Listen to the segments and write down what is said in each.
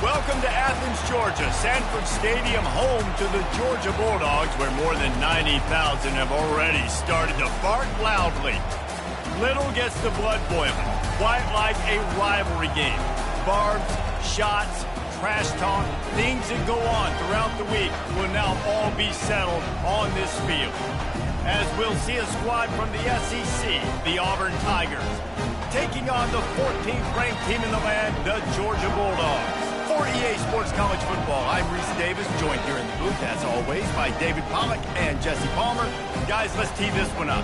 Welcome to Athens, Georgia, Sanford Stadium, home to the Georgia Bulldogs, where more than 90,000 have already started to bark loudly. Little gets the blood boiling, quite like a rivalry game. Barbs, shots, trash talk, things that go on throughout the week will now all be settled on this field. As we'll see a squad from the SEC, the Auburn Tigers, taking on the 14th ranked team in the land, the Georgia Bulldogs. For EA Sports College Football, I'm Reese Davis, joined here in the booth, as always, by David Pollack and Jesse Palmer. Guys, let's tee this one up.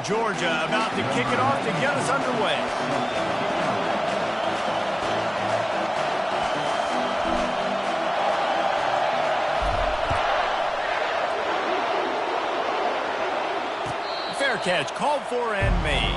Georgia about to kick it off to get us underway. Fair catch, called for and made.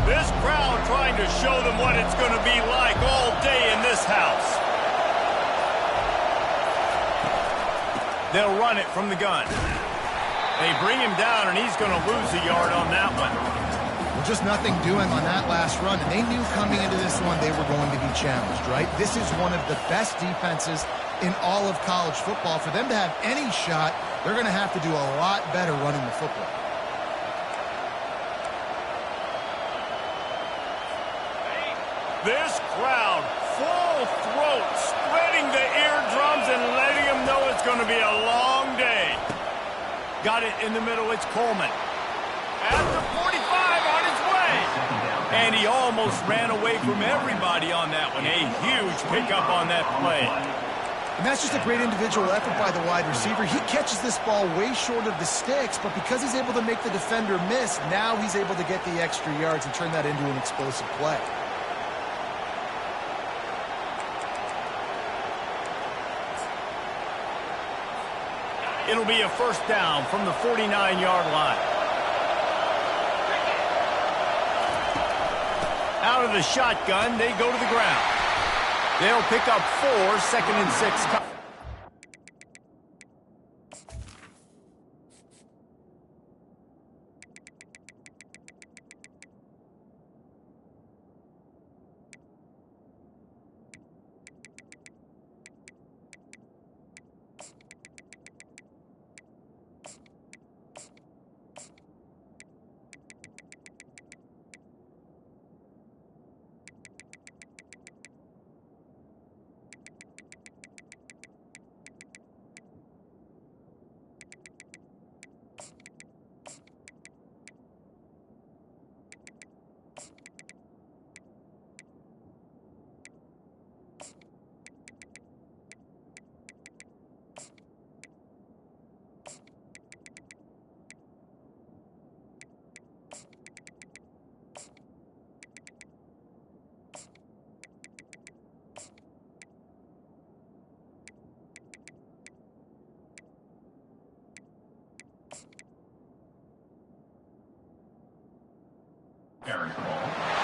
This crowd trying to show them what it's going to be like all day in this house. They'll run it from the gun. They bring him down, and he's going to lose a yard on that one. Well, just nothing doing on that last run, and they knew coming into this one they were going to be challenged, right? This is one of the best defenses in all of college football. For them to have any shot, they're going to have to do a lot better running the football. This crowd, full throat, spreading the eardrums and letting them know it's going to be a long day. Got it in the middle, it's Coleman. At the 45, on his way. And he almost ran away from everybody on that one. A huge pickup on that play. And that's just a great individual effort by the wide receiver. He catches this ball way short of the sticks, but because he's able to make the defender miss, now he's able to get the extra yards and turn that into an explosive play. It'll be a first down from the 49-yard line. Out of the shotgun, they go to the ground. They'll pick up 4, 2nd and 6.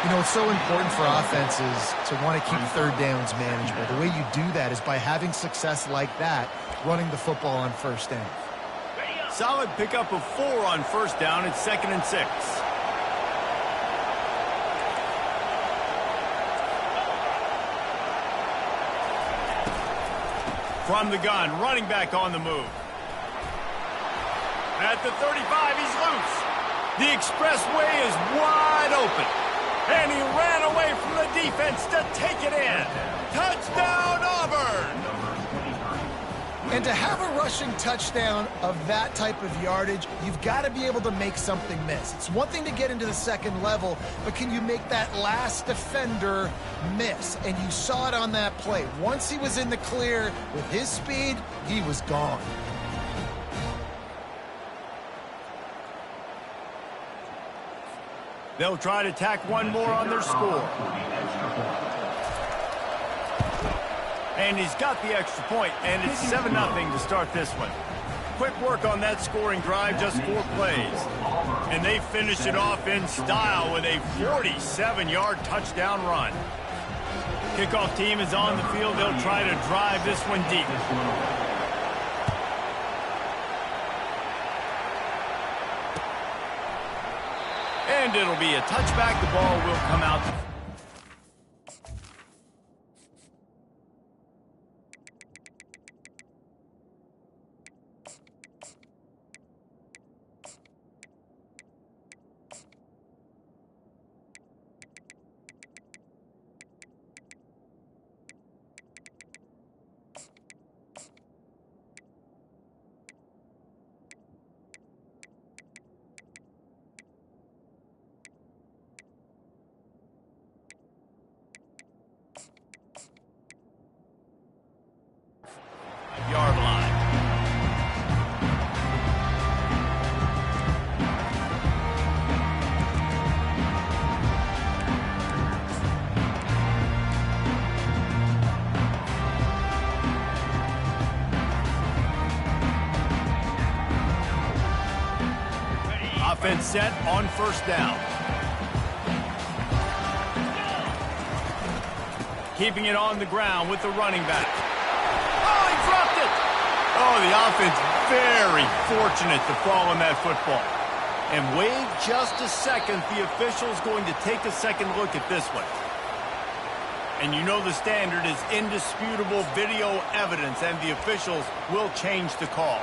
You know, it's so important for offenses to want to keep third downs manageable. The way you do that is by having success like that, running the football on first down. Solid pickup of 4 on first down. It's 2nd and 6. From the gun, running back on the move. At the 35, he's loose. The expressway is wide open. And he ran away from the defense to take it in. Touchdown, Auburn! And to have a rushing touchdown of that type of yardage, you've got to be able to make something miss. It's one thing to get into the second level, but can you make that last defender miss? And you saw it on that play. Once he was in the clear with his speed, he was gone. They'll try to tack one more on their score. And he's got the extra point, and it's 7-0 to start this one. Quick work on that scoring drive, just 4 plays. And they finish it off in style with a 47-yard touchdown run. Kickoff team is on the field. They'll try to drive this one deep. And it'll be a touchback. The ball will come out. Yard line. Offense set on first down. Keeping it on the ground with the running back. Oh, the offense very fortunate to fall on that football. And wait just a second. The official's going to take a second look at this one. And you know the standard is indisputable video evidence, and the officials will change the call.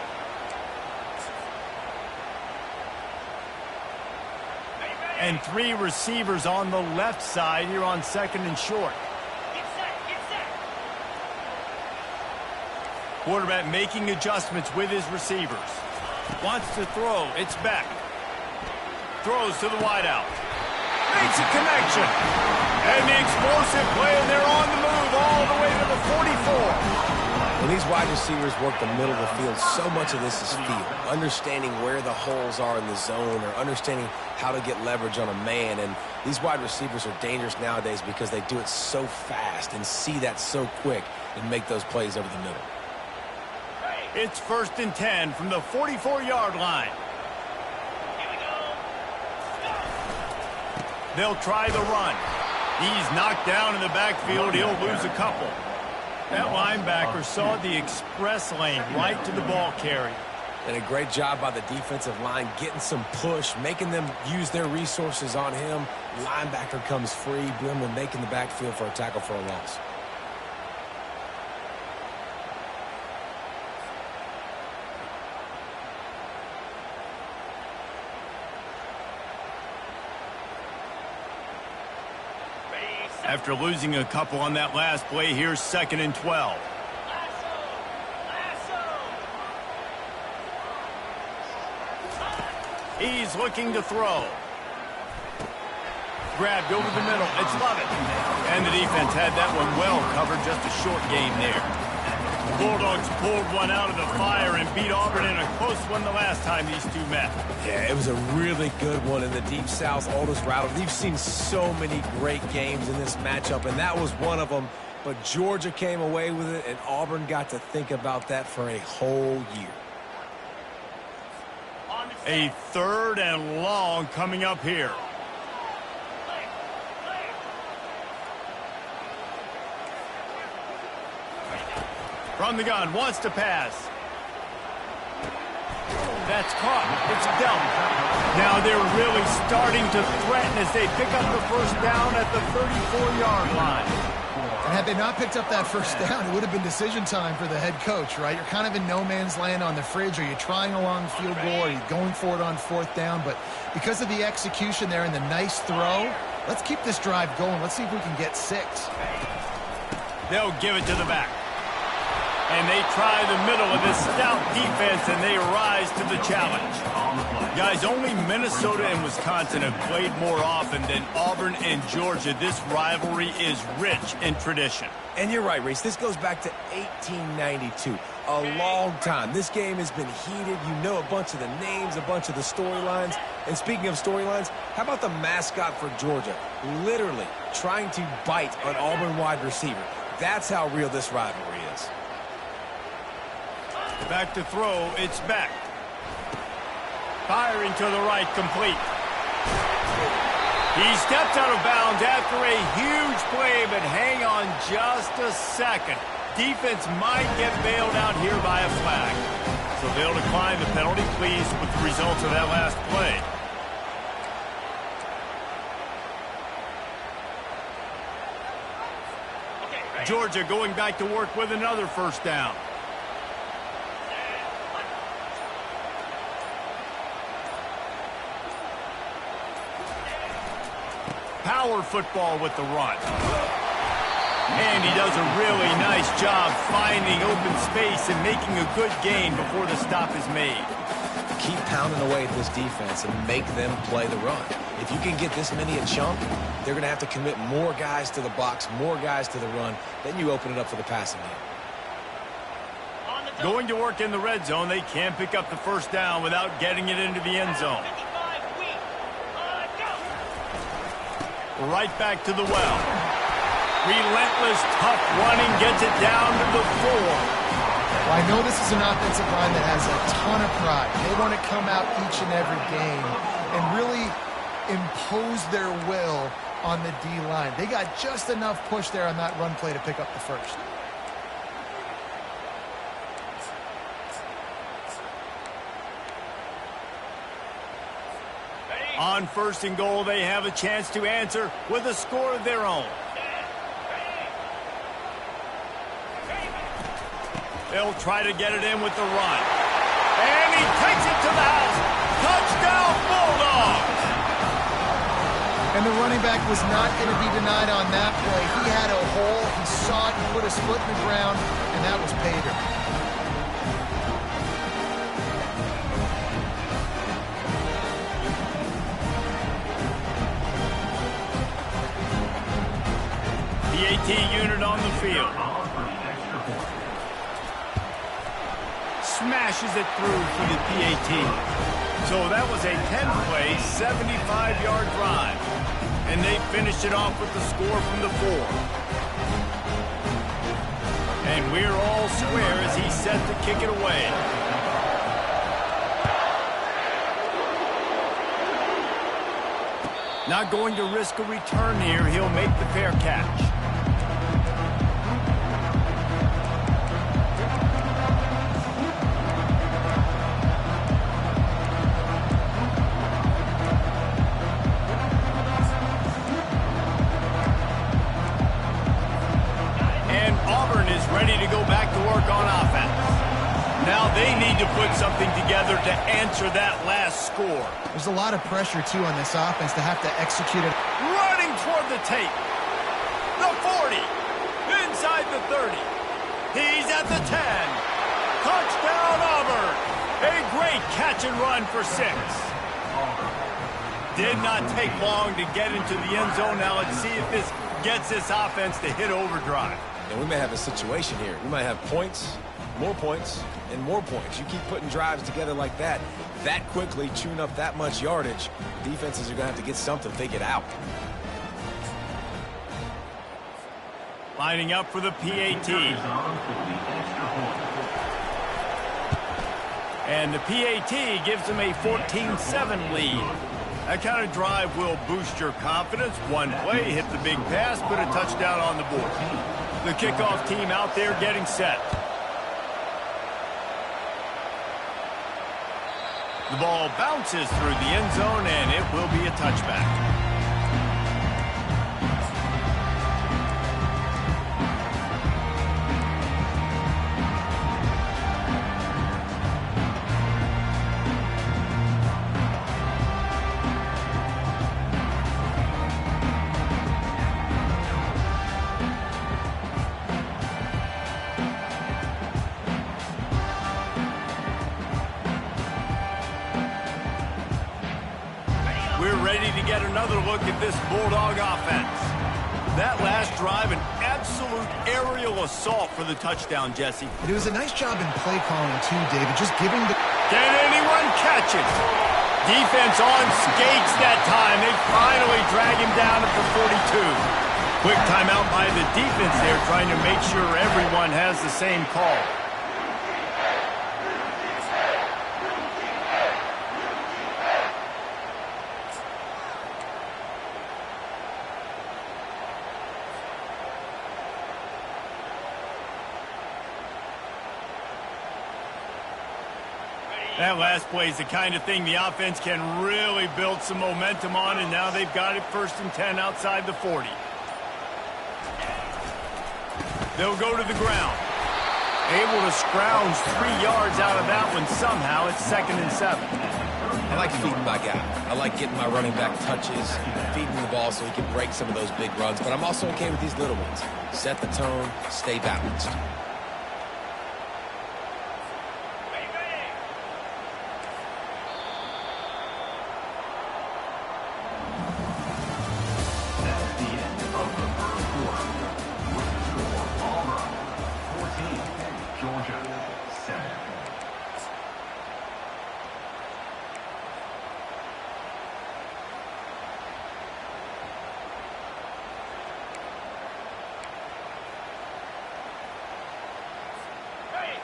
And 3 receivers on the left side here on 2nd and short. Quarterback making adjustments with his receivers. Wants to throw. It's back. Throws to the wideout. Makes a connection. And the explosive play, and they're on the move all the way to the 44. When these wide receivers work the middle of the field, so much of this is feel. Understanding where the holes are in the zone, or understanding how to get leverage on a man. And these wide receivers are dangerous nowadays because they do it so fast and see that so quick and make those plays over the middle. It's 1st and 10 from the 44-yard line. Here we go. They'll try the run. He's knocked down in the backfield. He'll lose a couple. That linebacker saw the express lane right to the ball carrier. And a great job by the defensive line getting some push, making them use their resources on him. Linebacker comes free, boom, and making the backfield for a tackle for a loss. After losing a couple on that last play, here's 2nd and 12. He's looking to throw. Grabbed over the middle. It's Lovett. And the defense had that one well covered. Just a short game there. The Bulldogs pulled one out of the fire and beat Auburn in a close one the last time these two met. Yeah, it was a really good one in the Deep South oldest rattle. We've seen so many great games in this matchup, and that was one of them. But Georgia came away with it, and Auburn got to think about that for a whole year. A 3rd and long coming up here. From the gun, wants to pass. That's caught. It's dealt. Now they're really starting to threaten as they pick up the first down at the 34-yard line. And had they not picked up that first down, it would have been decision time for the head coach, right? You're kind of in no man's land on the fridge. Are you trying a long field goal? Are you going for it on 4th down? But because of the execution there and the nice throw, let's keep this drive going. Let's see if we can get 6. They'll give it to the back. And they try the middle of this stout defense, and they rise to the challenge. Guys, only Minnesota and Wisconsin have played more often than Auburn and Georgia. This rivalry is rich in tradition. And you're right, Reese. This goes back to 1892. A long time. This game has been heated. You know a bunch of the names, a bunch of the storylines. And speaking of storylines, how about the mascot for Georgia? Literally trying to bite an Auburn wide receiver. That's how real this rivalry is. Back to throw, it's back. Firing to the right, complete. He steps out of bounds after a huge play, but hang on just a second. Defense might get bailed out here by a flag. So they'll decline the penalty, pleased with the results of that last play. Georgia going back to work with another first down. Power football with the run. And he does a really nice job finding open space and making a good gain before the stop is made. Keep pounding away at this defense and make them play the run. If you can get this many a chunk, they're going to have to commit more guys to the box, more guys to the run. Then you open it up for the passing game. Going to work in the red zone, they can't pick up the first down without getting it into the end zone. Right back to the well. Relentless, tough running, gets it down to the 4. Well, I know this is an offensive line that has a ton of pride. They want to come out each and every game and really impose their will on the D-line. They got just enough push there on that run play to pick up the first. On first and goal, they have a chance to answer with a score of their own. They'll try to get it in with the run. And he takes it to the house. Touchdown, Bulldogs! And the running back was not going to be denied on that play. He had a hole. He saw it and put his foot in the ground, and that was pay dirt. PAT unit on the field. Smashes it through for the PAT. So that was a 10-play, 75-yard drive. And they finished it off with the score from the 4. And we're all square as he's set to kick it away. Not going to risk a return here. He'll make the fair catch. Ready to go back to work on offense. Now they need to put something together to answer that last score. There's a lot of pressure, too, on this offense to have to execute it. Running toward the tape. The 40. Inside the 30. He's at the 10. Touchdown, Auburn. A great catch and run for 6. Did not take long to get into the end zone. Now let's see if this gets this offense to hit overdrive. And we may have a situation here. We might have points, and more points. You keep putting drives together like that quickly, chewing up that much yardage, defenses are going to have to get something to get out. Lining up for the PAT. And the PAT gives them a 14-7 lead. That kind of drive will boost your confidence. One play, hit the big pass, put a touchdown on the board. The kickoff team out there getting set. The ball bounces through the end zone, and it will be a touchback. get another look at this Bulldog offense. That last drive, an absolute aerial assault for the touchdown, Jesse. It was a nice job in play calling, too, David, just giving the... Can anyone catch it? Defense on skates that time. They finally drag him down at the 42. Quick timeout by the defense there, trying to make sure everyone has the same call. That last play is the kind of thing the offense can really build some momentum on, and now they've got it 1st and 10 outside the 40. They'll go to the ground. Able to scrounge 3 yards out of that one somehow. It's 2nd and 7. I like feeding my guy. I like getting my running back touches, feeding the ball so he can break some of those big runs, but I'm also okay with these little ones. Set the tone, stay balanced.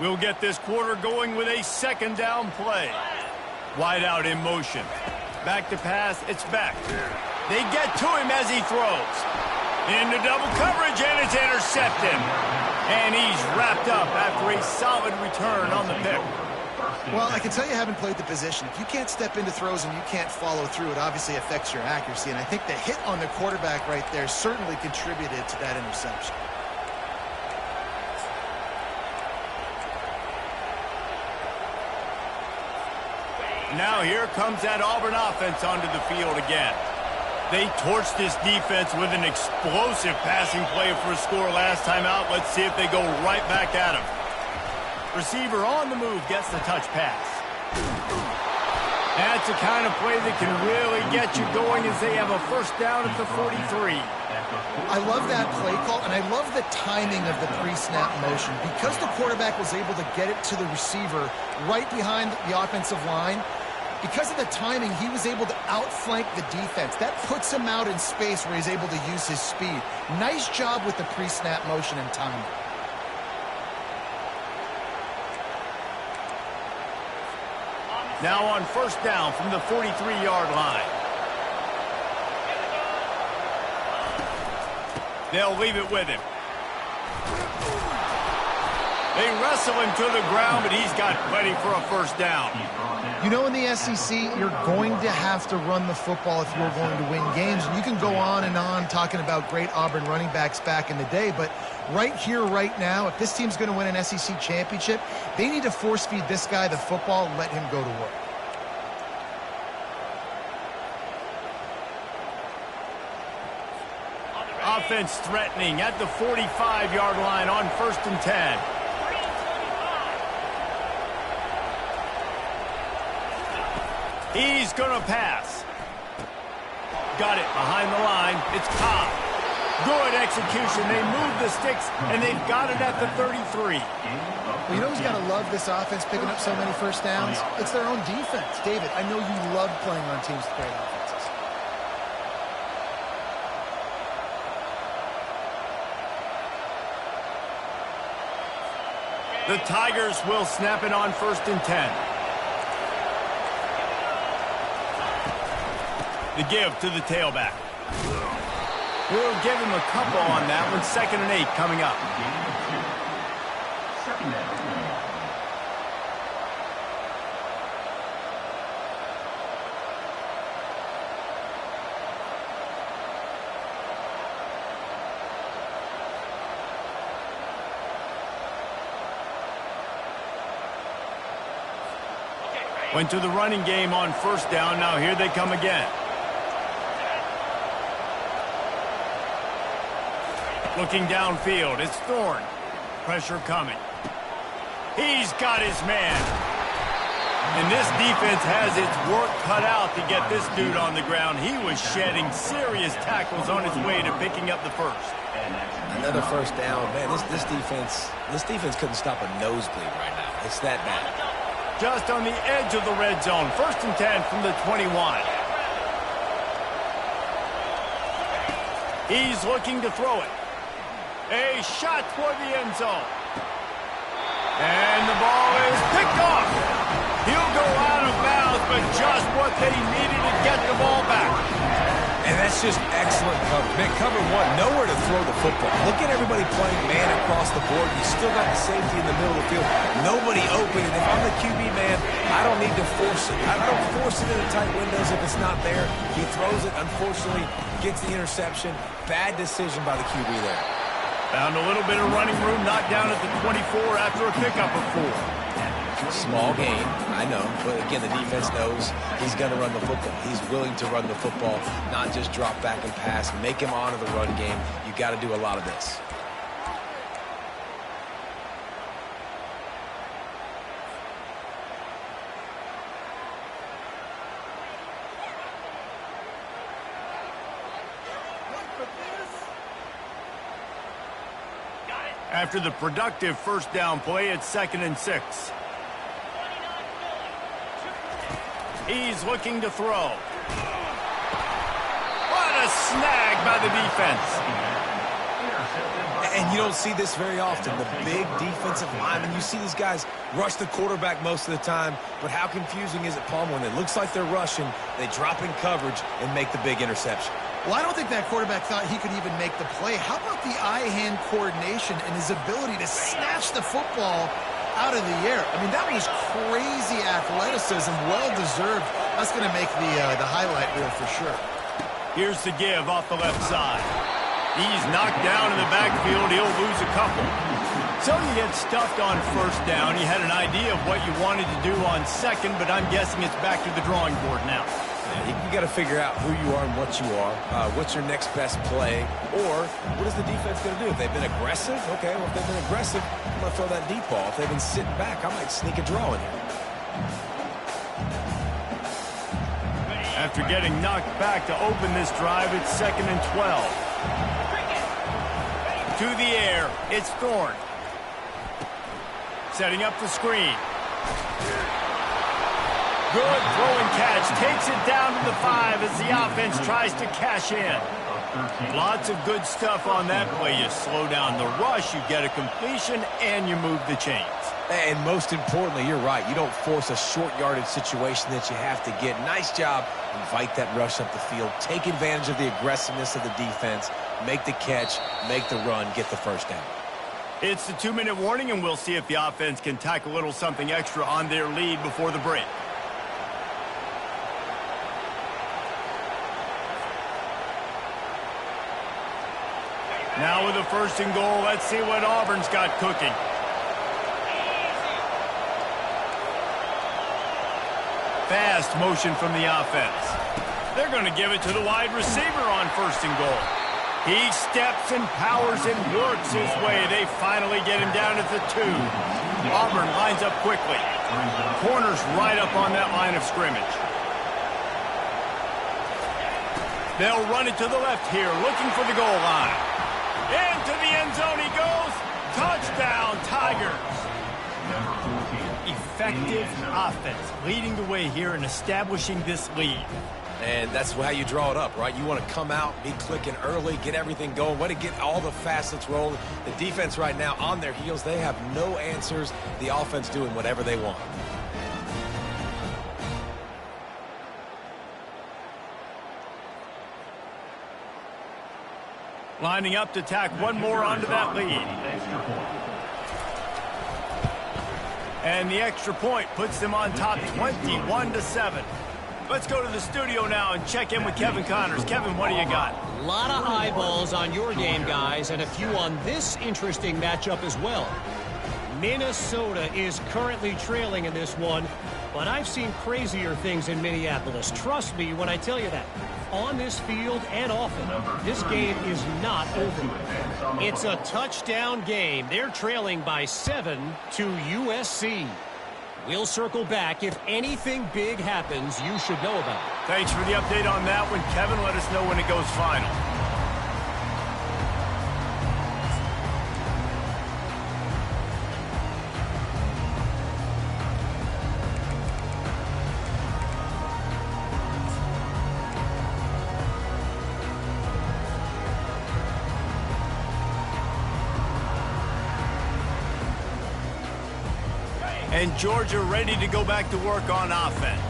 We'll get this quarter going with a 2nd down play. Wide out in motion. Back to pass, it's back. They get to him as he throws. Into double coverage, and it's intercepted. And he's wrapped up after a solid return on the pick. Well, I can tell you haven't played the position. If you can't step into throws and you can't follow through, it obviously affects your accuracy. And I think the hit on the quarterback right there certainly contributed to that interception. Now here comes that Auburn offense onto the field again. They torched this defense with an explosive passing play for a score last time out. Let's see if they go right back at him. Receiver on the move gets the touch pass. That's the kind of play that can really get you going as they have a 1st down at the 43. I love that play call, and I love the timing of the pre-snap motion. Because the quarterback was able to get it to the receiver right behind the offensive line, because of the timing, he was able to outflank the defense. That puts him out in space where he's able to use his speed. Nice job with the pre-snap motion and timing. Now on 1st down from the 43-yard line. They'll leave it with him. They wrestle him to the ground, but he's got plenty for a 1st down. You know, in the SEC, you're going to have to run the football if you're going to win games. And you can go on and on talking about great Auburn running backs back in the day, but right here, right now, if this team's going to win an SEC championship, they need to force feed this guy the football and let him go to work. Offense threatening at the 45-yard line on 1st and 10. He's going to pass. Got it behind the line. It's Cobb. Good execution. They move the sticks, and they've got it at the 33. Well, you know who's got to love this offense picking up so many 1st downs? It's their own defense. David, I know you love playing on teams with great offenses. The Tigers will snap it on 1st and 10. The give to the tailback. We'll give him a couple on that one. 2nd and 8 coming up. Went to the running game on 1st down. Now here they come again. Looking downfield, it's Thorne. Pressure coming. He's got his man. And this defense has its work cut out to get this dude on the ground. He was shedding serious tackles on his way to picking up the first. Another first down. Man, this defense couldn't stop a nosebleed right now. It's that bad. Just on the edge of the red zone. 1st and 10 from the 21. He's looking to throw it. A shot toward the end zone. And the ball is picked off. He'll go out of bounds, but just what they needed to get the ball back. And that's just excellent coverage. Man, cover one, nowhere to throw the football. Look at everybody playing man across the board. You still got the safety in the middle of the field. Nobody open. And if I'm the QB, man, I don't need to force it. I don't force it into tight windows if it's not there. He throws it, unfortunately, gets the interception. Bad decision by the QB there. Found a little bit of running room, knocked down at the 24 after a pickup of 4. Small game, I know, but again, the defense knows he's going to run the football. He's willing to run the football, not just drop back and pass, make him honor the run game. You got to do a lot of this. After the productive first down play, it's 2nd and 6. He's looking to throw. What a snag by the defense. And you don't see this very often. The big defensive linemen, you see these guys rush the quarterback most of the time, but how confusing is it, Palmer, when it looks like they're rushing, they drop in coverage and make the big interception? Well, I don't think that quarterback thought he could even make the play. How about the eye-hand coordination and his ability to snatch the football out of the air? I mean, that was crazy athleticism, well-deserved. That's going to make the highlight reel for sure. Here's the give off the left side. He's knocked down in the backfield. He'll lose a couple. So you get stuffed on first down. You had an idea of what you wanted to do on second, but I'm guessing it's back to the drawing board now. You got to figure out who you are and what you are. What's your next best play? Or what is the defense going to do? If they've been aggressive, okay, well, if they've been aggressive, I'm going to throw that deep ball. If they've been sitting back, I might sneak a draw in here. After getting knocked back to open this drive, it's 2nd and 12. To the air, it's Thorne. Setting up the screen. Good throw and catch. Takes it down to the 5 as the offense tries to cash in. Lots of good stuff on that play. You slow down the rush, you get a completion, and you move the chains. And most importantly, you're right. You don't force a short yardage situation that you have to get. Nice job. Invite that rush up the field. Take advantage of the aggressiveness of the defense. Make the catch, make the run, get the first down. It's the 2-minute warning, and we'll see if the offense can tack a little something extra on their lead before the break. Now with a 1st and goal, let's see what Auburn's got cooking. Fast motion from the offense. They're going to give it to the wide receiver on 1st and goal. He steps and powers and works his way. They finally get him down at the 2. Auburn lines up quickly. Corners right up on that line of scrimmage. They'll run it to the left here, looking for the goal line. Into the end zone he goes. Touchdown, Tigers. Effective offense, leading the way here and establishing this lead. And that's how you draw it up, right? You want to come out, be clicking early, get everything going, want to get all the facets rolling. The defense right now on their heels, they have no answers. The offense doing whatever they want. Lining up to tack one more onto that lead. And the extra point puts them on top 21-7. Let's go to the studio now and check in with Kevin Connors. Kevin, what do you got? A lot of eyeballs on your game, guys, and a few on this interesting matchup as well. Minnesota is currently trailing in this one, but I've seen crazier things in Minneapolis. Trust me when I tell you that. On this field and off it, this game is not over. It's a touchdown game. They're trailing by 7 to USC. We'll circle back. If anything big happens, you should know about it. Thanks for the update on that one, Kevin. Let us know when it goes final. And Georgia ready to go back to work on offense.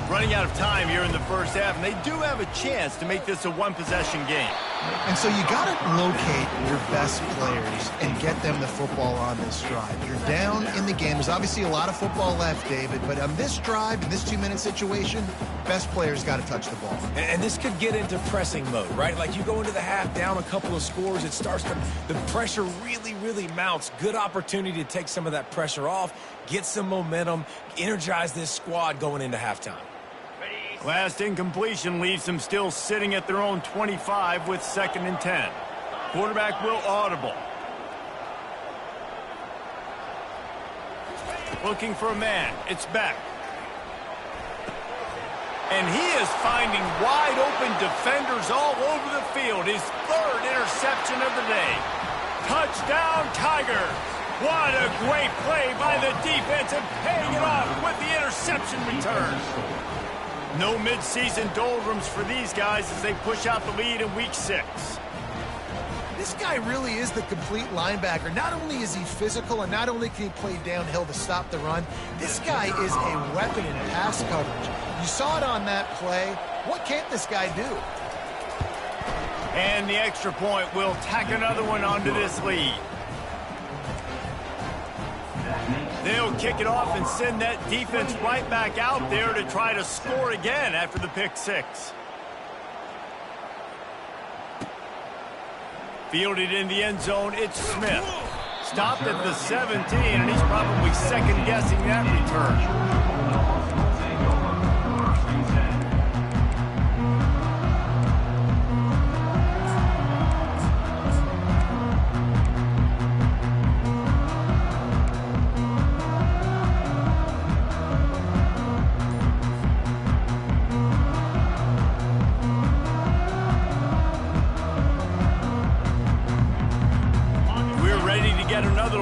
Running out of time here in the first half, and they do have a chance to make this a one-possession game. And so you got to locate your best players and get them the football on this drive. You're down in the game. There's obviously a lot of football left, David, but on this drive, in this 2-minute situation, best players got to touch the ball. And this could get into pressing mode, right? Like you go into the half down a couple of scores, it starts to, the pressure really mounts. Good opportunity to take some of that pressure off, get some momentum, energize this squad going into halftime. Last incompletion leaves them still sitting at their own 25 with 2nd and 10. Quarterback will audible. Looking for a man. It's back. And he is finding wide open defenders all over the field. His 3rd interception of the day. Touchdown, Tigers. What a great play by the defense and paying it off with the interception return. No midseason doldrums for these guys as they push out the lead in Week 6. This guy really is the complete linebacker. Not only is he physical and not only can he play downhill to stop the run, this guy is a weapon in pass coverage. You saw it on that play. What can't this guy do? And the extra point will tack another one onto this lead. They'll kick it off and send that defense right back out there to try to score again after the pick 6. Fielded in the end zone, it's Smith. Stopped at the 17, and he's probably second-guessing that return.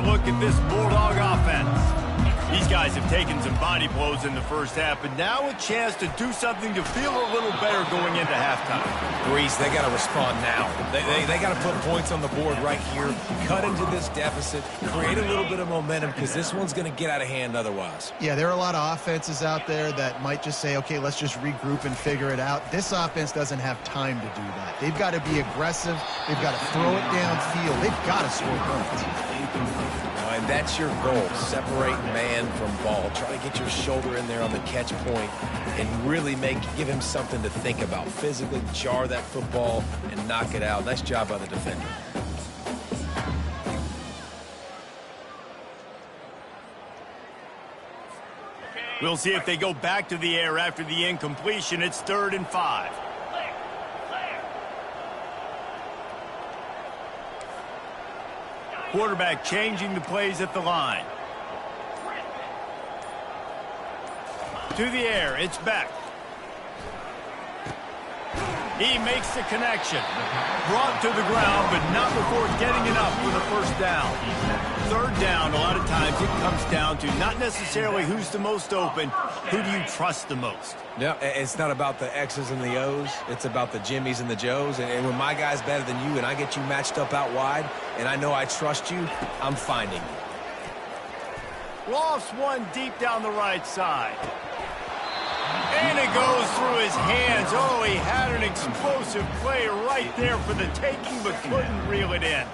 Look at this Bulldog offense. These guys have taken some body blows in the first half, but now a chance to do something to feel a little better going into halftime. Breeze, they got to respond now. They got to put points on the board right here, cut into this deficit, create a little bit of momentum because this one's going to get out of hand otherwise. Yeah, there are a lot of offenses out there that might just say, okay, let's just regroup and figure it out. This offense doesn't have time to do that. They've got to be aggressive. They've got to throw it downfield. They've got to score points. And that's your goal, separate man from ball. Try to get your shoulder in there on the catch point and really give him something to think about. Physically jar that football and knock it out. Nice job by the defender. We'll see if they go back to the air after the incompletion. It's 3rd and 5. Quarterback changing the plays at the line. To the air, it's back. He makes the connection. Brought to the ground, but not before getting enough for the first down. 3rd down, a lot of times it comes down to not necessarily who's the most open, who do you trust the most? Yeah, it's not about the X's and the O's. It's about the Jimmies and the Joes. And when my guy's better than you and I get you matched up out wide and I know I trust you, I'm finding you. Lofts one deep down the right side. And it goes through his hands. Oh, he had an explosive play right there for the taking, but couldn't reel it in.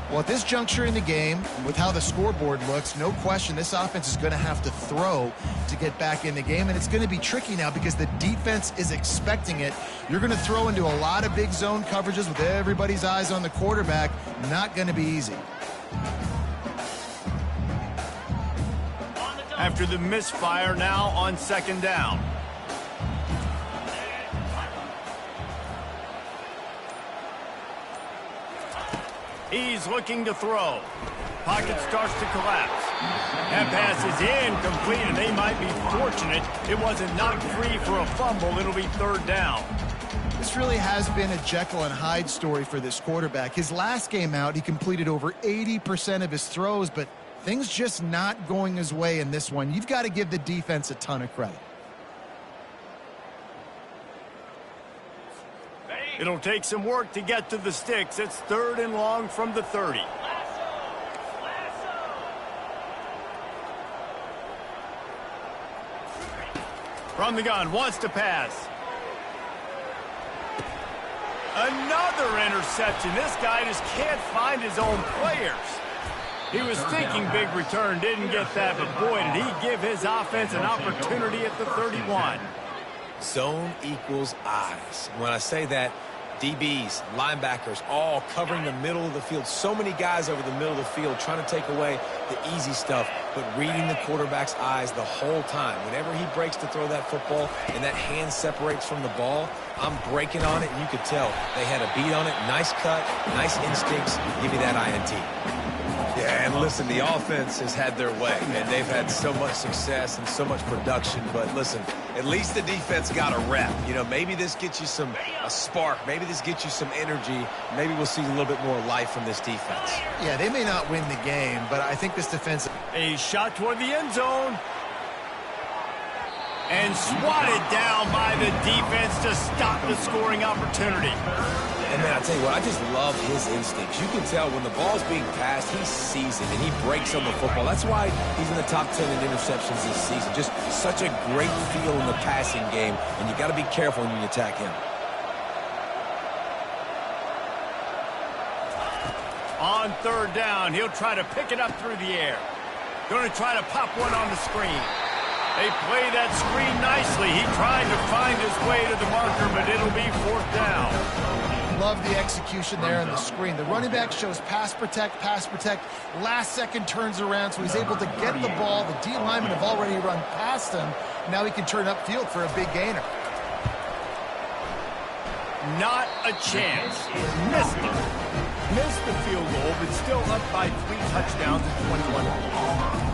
Well, at this juncture in the game, with how the scoreboard looks, no question this offense is going to have to throw to get back in the game, and it's going to be tricky now because the defense is expecting it. You're going to throw into a lot of big zone coverages with everybody's eyes on the quarterback. Not going to be easy. After the misfire, now on 2nd down. He's looking to throw. Pocket starts to collapse. That pass is incomplete, and they might be fortunate it wasn't knocked free for a fumble. It'll be third down. This really has been a Jekyll and Hyde story for this quarterback. His last game out, he completed over 80% of his throws, but things just not going his way in this one. You've got to give the defense a ton of credit. It'll take some work to get to the sticks. It's third and long from the 30. From the gun, wants to pass. Another interception. This guy just can't find his own players. He was thinking big return, didn't get that, but boy, did he give his offense an opportunity at the 31. Zone equals eyes. When I say that, DBs, linebackers, all covering the middle of the field. So many guys over the middle of the field trying to take away the easy stuff, but reading the quarterback's eyes the whole time. Whenever he breaks to throw that football and that hand separates from the ball, I'm breaking on it, and you could tell they had a beat on it. Nice cut, nice instincts. Give me that INT. Yeah, and listen, the offense has had their way, and they've had so much success and so much production. But listen, at least the defense got a rep. You know, maybe this gets you a spark. Maybe this gets you some energy. Maybe we'll see a little bit more life from this defense. Yeah, they may not win the game, but I think this defense... A shot toward the end zone. And swatted down by the defense to stop the scoring opportunity. And man, I tell you what, I just love his instincts. You can tell when the ball's being passed, he sees it, and he breaks on the football. That's why he's in the top 10 in interceptions this season. Just such a great feel in the passing game, and you got to be careful when you attack him. On third down, he'll try to pick it up through the air. Going to try to pop one on the screen. They play that screen nicely. He tried to find his way to the marker, but it'll be fourth down. Love the execution there on the screen. The running back shows pass protect, last second turns around, so he's able to get the ball. The D linemen have already run past him. Now he can turn upfield for a big gainer. Not a chance. Missed it. Missed the field goal, but still up by 3 touchdowns and 21 points.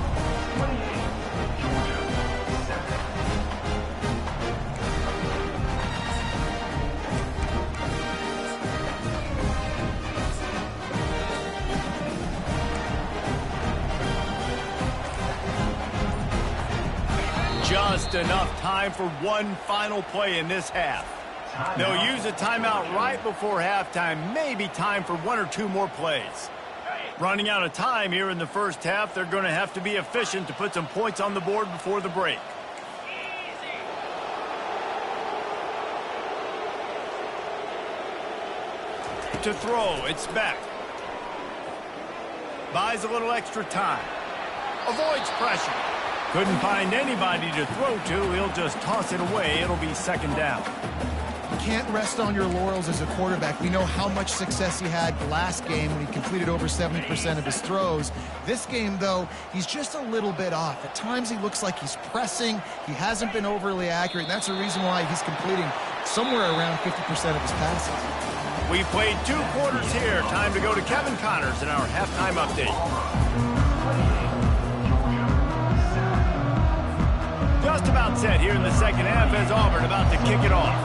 Just enough time for one final play in this half. They'll use a timeout right before halftime, maybe time for 1 or 2 more plays. Running out of time here in the first half, they're going to have to be efficient to put some points on the board before the break. To throw, it's back. Buys a little extra time. Avoids pressure. Couldn't find anybody to throw to. He'll just toss it away. It'll be second down. You can't rest on your laurels as a quarterback. We know how much success he had last game when he completed over 70% of his throws. This game, though, he's just a little bit off. At times he looks like he's pressing. He hasn't been overly accurate, and that's the reason why he's completing somewhere around 50% of his passes. We played 2 quarters here. Time to go to Kevin Connors in our halftime update. Just about set here in the second half as Auburn about to kick it off.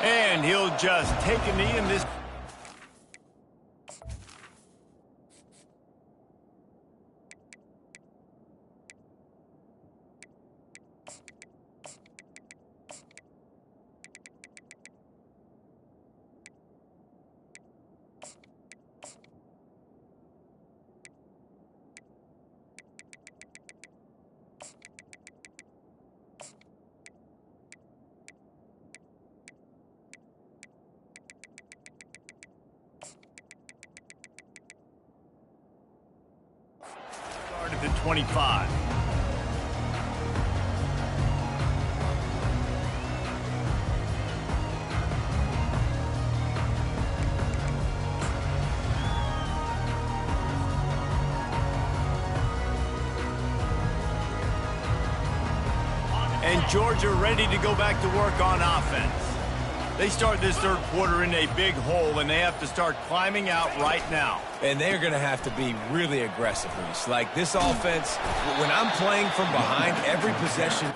And he'll just take a knee in this. At the 25. And Georgia ready to go back to work on offense. They start this third quarter in a big hole, and they have to start climbing out right now. And they're going to have to be really aggressive, Reese. Like this offense, when I'm playing from behind, every possession...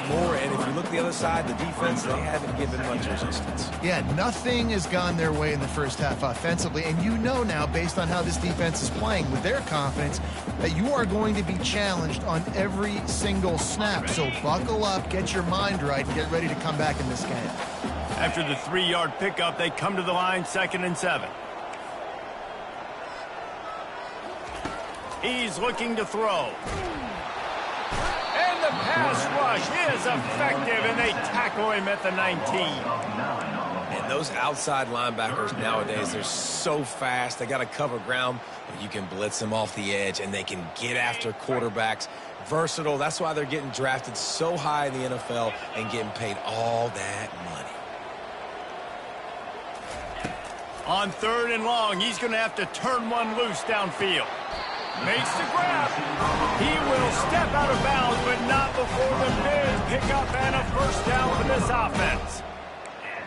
more, and if you look the other side, the defense, they haven't given much resistance. Yeah, nothing has gone their way in the first half offensively, and you know now, based on how this defense is playing with their confidence, that you are going to be challenged on every single snap. So buckle up, get your mind right, and get ready to come back in this game. After the 3-yard pickup, they come to the line, 2nd and 7. He's looking to throw. And the pass rush is effective, and they tackle him at the 19. And those outside linebackers nowadays, they're so fast. They got to cover ground, but you can blitz them off the edge, and they can get after quarterbacks. Versatile. That's why they're getting drafted so high in the NFL and getting paid all that money. On 3rd and long, he's going to have to turn one loose downfield. Makes the grab. He will step out of bounds, but not before the Bears pick up and a first down for this offense.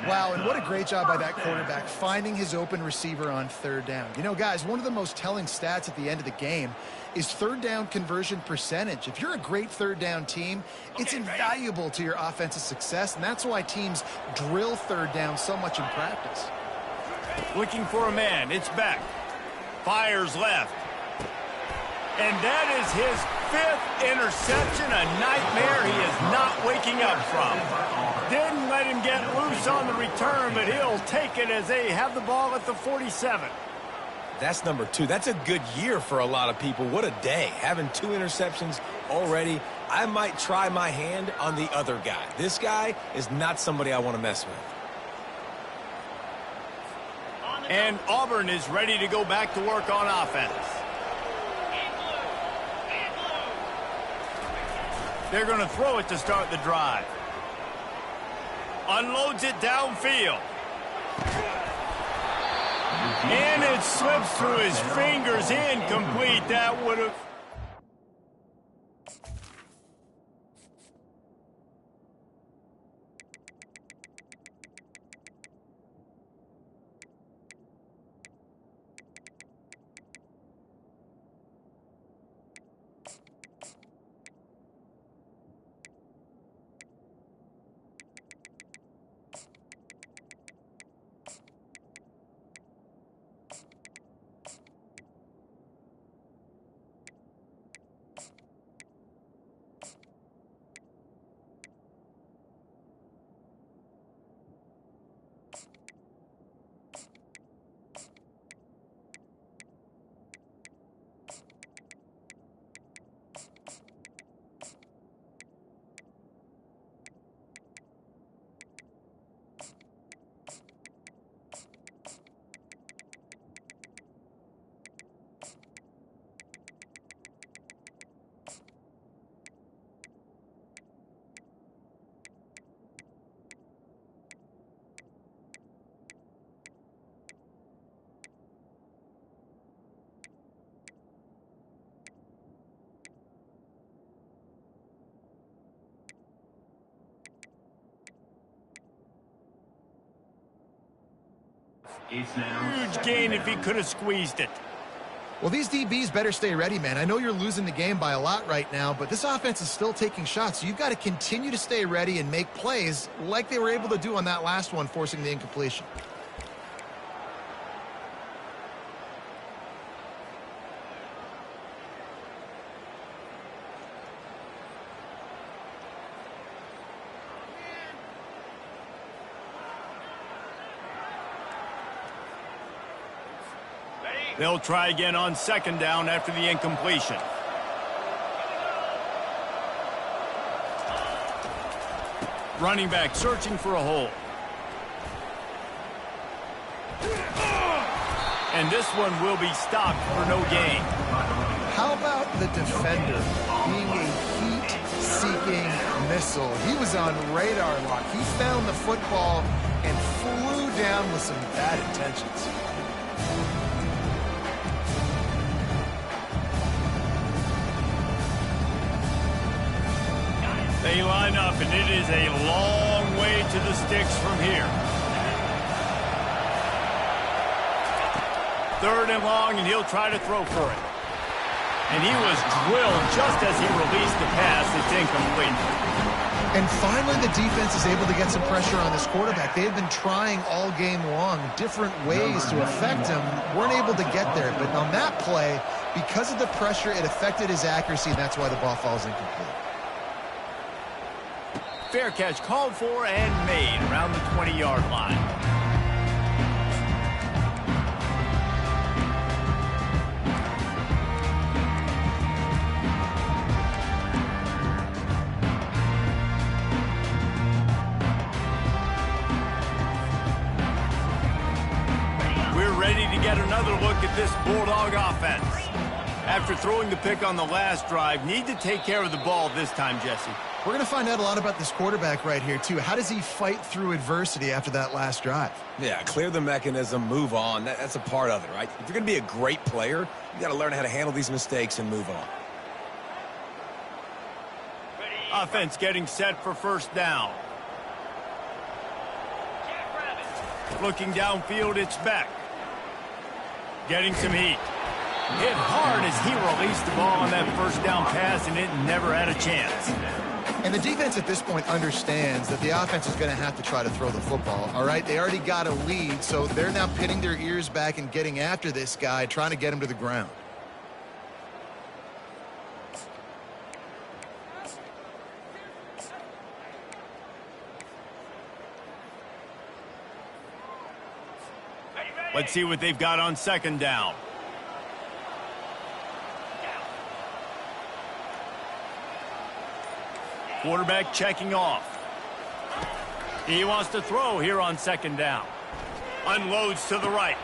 Wow, and what a great job by that quarterback finding his open receiver on 3rd down. You know, guys, one of the most telling stats at the end of the game is 3rd down conversion percentage. If you're a great 3rd down team, it's invaluable to your offensive success, and that's why teams drill 3rd down so much in practice. Looking for a man. It's Beck. Fires left. And that is his 5th interception, a nightmare he is not waking up from. Didn't let him get loose on the return, but he'll take it as they have the ball at the 47. That's number 2. That's a good year for a lot of people. What a day. Having 2 interceptions already. I might try my hand on the other guy. This guy is not somebody I want to mess with. And Auburn is ready to go back to work on offense. They're going to throw it to start the drive. Unloads it downfield. And it slips through his fingers, incomplete. That would have... Huge gain if he could have squeezed it. Well, these DBs better stay ready, man. I know you're losing the game by a lot right now, but this offense is still taking shots. So you've got to continue to stay ready and make plays like they were able to do on that last one, forcing the incompletion. They'll try again on 2nd down after the incompletion. Running back searching for a hole. And this one will be stopped for no gain. How about the defender being a heat-seeking missile? He was on radar lock. He found the football and flew down with some bad intentions. They line up, and it is a long way to the sticks from here. 3rd and long, and he'll try to throw for it. And he was drilled just as he released the pass. It's incomplete. And finally, the defense is able to get some pressure on this quarterback. They had been trying all game long different ways to affect him. Weren't able to get there. But on that play, because of the pressure, it affected his accuracy, and that's why the ball falls incomplete. Fair catch called for and made around the 20-yard line. We're ready to get another look at this Bulldog offense. After throwing the pick on the last drive, need to take care of the ball this time, Jesse. We're going to find out a lot about this quarterback right here, too. How does he fight through adversity after that last drive? Yeah, clear the mechanism, move on. That's a part of it, right? If you're going to be a great player, you got to learn how to handle these mistakes and move on. Offense getting set for 1st down. Looking downfield, it's Beck. Getting some heat. Hit hard as he released the ball on that 1st down pass, and it never had a chance. And the defense at this point understands that the offense is going to have to try to throw the football, all right? They already got a lead, so they're now pinning their ears back and getting after this guy, trying to get him to the ground. Let's see what they've got on 2nd down. Quarterback checking off. He wants to throw here on 2nd down. Unloads to the right.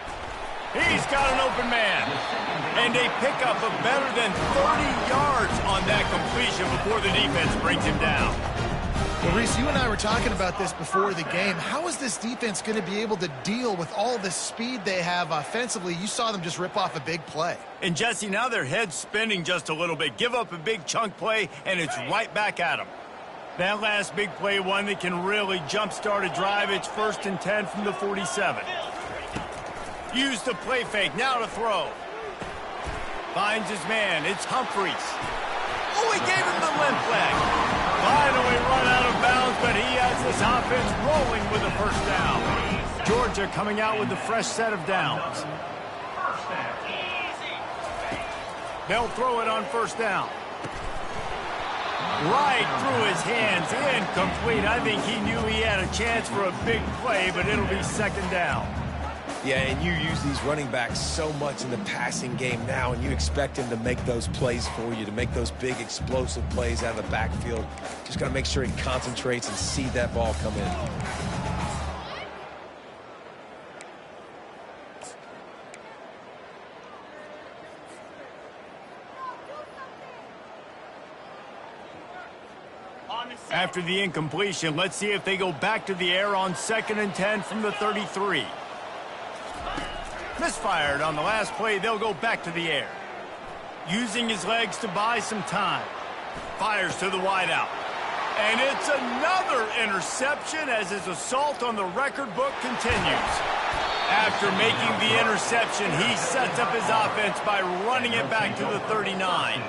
He's got an open man. And a pickup of better than 30 yards on that completion before the defense brings him down. Well, Reese, you and I were talking about this before the game. How is this defense going to be able to deal with all the speed they have offensively? You saw them just rip off a big play. And, Jesse, now their head's spinning just a little bit. Give up a big chunk play, and it's right back at them. That last big play, one that can really jumpstart a drive. It's 1st and 10 from the 47. Use the play fake. Now to throw. Finds his man. It's Humphreys. Oh, he gave him the limp leg. Finally run out of bounds, but he has this offense rolling with a 1st down. Georgia coming out with a fresh set of downs. They'll throw it on 1st down. Right through his hands, incomplete. I think he knew he had a chance for a big play, but it'll be 2nd down. Yeah, and you use these running backs so much in the passing game now, and you expect him to make those plays for you, to make those big explosive plays out of the backfield. Just got to make sure he concentrates and see that ball come in. After the incompletion, let's see if they go back to the air on 2nd and 10 from the 33. Misfired on the last play. They'll go back to the air. Using his legs to buy some time. Fires to the wideout. And it's another interception as his assault on the record book continues. After making the interception, he sets up his offense by running it back to the 39.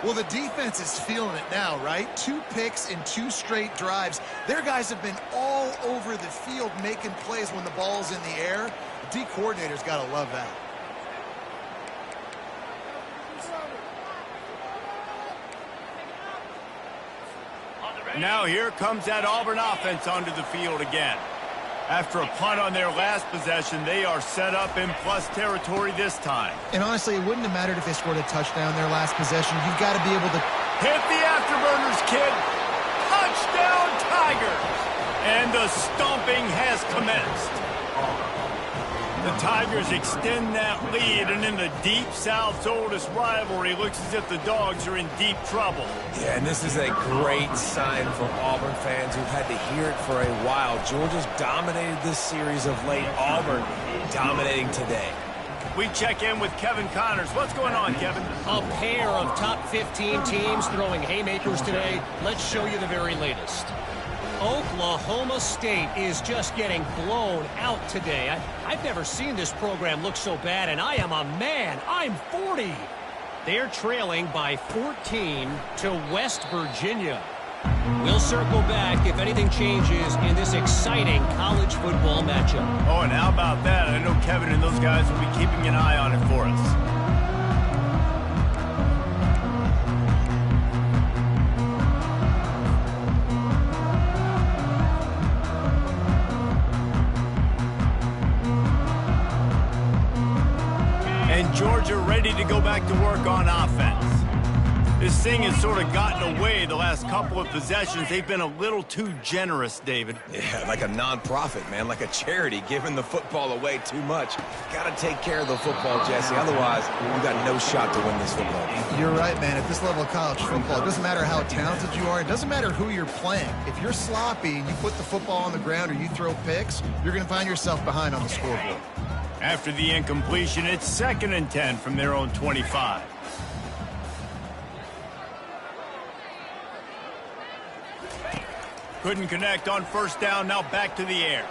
Well, the defense is feeling it now, right? 2 picks in 2 straight drives. Their guys have been all over the field making plays when the ball's in the air. The D coordinator's got to love that. Now here comes that Auburn offense onto the field again. After a punt on their last possession, they are set up in plus territory this time. And honestly, it wouldn't have mattered if they scored a touchdown their last possession. You've got to be able to hit the afterburners, kid. Touchdown, Tigers! And the stomping has commenced. The Tigers extend that lead, and in the Deep South's oldest rivalry, looks as if the Dogs are in deep trouble. Yeah, and this is a great sign for Auburn fans who've had to hear it for a while. Georgia's dominated this series of late. Auburn dominating today. We check in with Kevin Connors. What's going on, Kevin? A pair of top 15 teams throwing haymakers today. Let's show you the very latest. Oklahoma State is just getting blown out today. I've never seen this program look so bad, and I am a man. I'm 40. They're trailing by 14 to West Virginia. We'll circle back if anything changes in this exciting college football matchup. Oh, and how about that? I know Kevin and those guys will be keeping an eye on it for us. And Georgia ready to go back to work on offense. This thing has sort of gotten away the last couple of possessions. They've been a little too generous, David. Yeah, like a non-profit, man, like a charity, giving the football away too much. Got to take care of the football, Jesse. Otherwise, you got no shot to win this football game. You're right, man. At this level of college football, it doesn't matter how talented you are. It doesn't matter who you're playing. If you're sloppy and you put the football on the ground or you throw picks, you're going to find yourself behind on the scoreboard. After the incompletion, it's 2nd and 10 from their own 25. Couldn't connect on first down, now back to the air.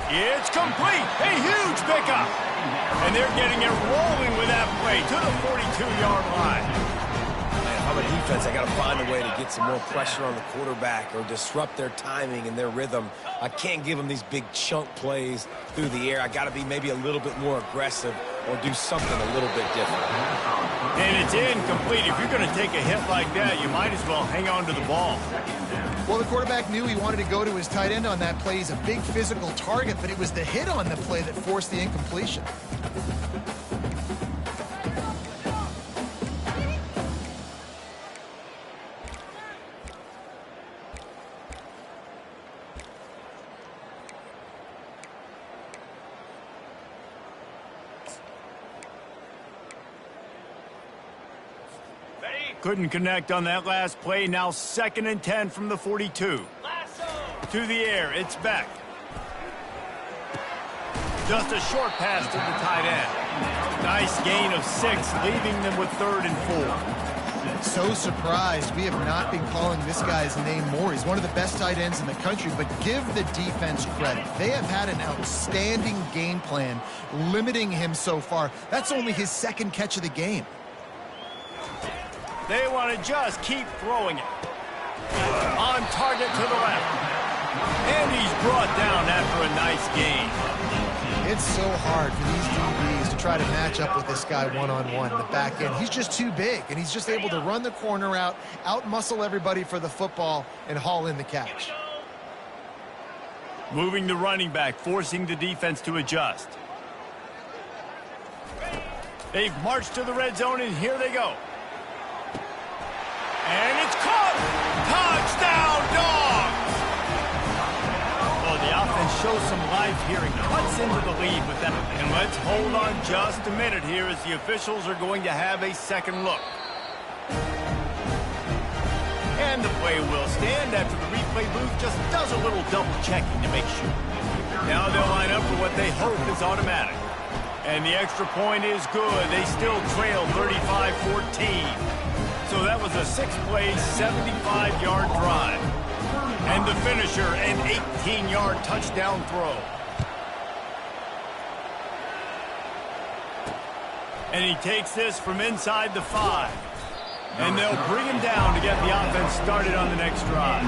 It's complete, a huge pickup. And they're getting it rolling with that play to the 42-yard line. Man, if I'm a defense, I got to find a way to get some more pressure on the quarterback or disrupt their timing and their rhythm. I can't give them these big chunk plays through the air. I got to be maybe a little bit more aggressive or do something a little bit different. And it's incomplete. If you're going to take a hit like that, you might as well hang on to the ball. Well, the quarterback knew he wanted to go to his tight end on that play. He's a big physical target, but it was the hit on the play that forced the incompletion. Couldn't connect on that last play. Now 2nd and 10 from the 42. To the air, it's Beck. Just a short pass to the tight end. Nice gain of 6, leaving them with 3rd and 4. So surprised. We have not been calling this guy's name more. He's one of the best tight ends in the country, but give the defense credit. They have had an outstanding game plan limiting him so far. That's only his 2nd catch of the game. They want to just keep throwing it. On target to the left. And he's brought down after a nice gain. It's so hard for these DBs to try to match up with this guy one-on-one in the back end. He's just too big, and he's just able to run the corner out-muscle everybody for the football, and haul in the catch. Moving the running back, forcing the defense to adjust. They've marched to the red zone, and here they go. And it's caught! Touchdown, Dogs! Oh, the offense shows some life here and cuts into the lead with that. And let's hold on just a minute here as the officials are going to have a second look. And the play will stand after the replay booth just does a little double checking to make sure. Now they'll line up for what they hope is automatic. And the extra point is good. They still trail 35-14. So that was a 6-play, 75-yard drive. And the finisher, an 18-yard touchdown throw. And he takes this from inside the 5. And they'll bring him down to get the offense started on the next drive.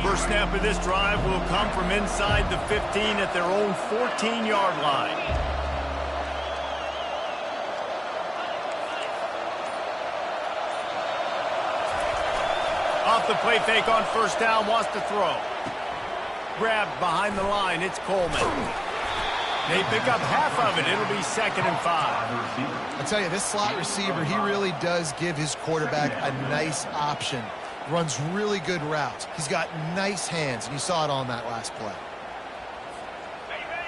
First snap of this drive will come from inside the 15 at their own 14-yard line. Off the play fake on first down, wants to throw. Grabbed behind the line, it's Coleman. They pick up half of it. It'll be 2nd and 5. I tell you, this slot receiver, he really does give his quarterback a nice option. Runs really good routes. He's got nice hands, and you saw it on that last play.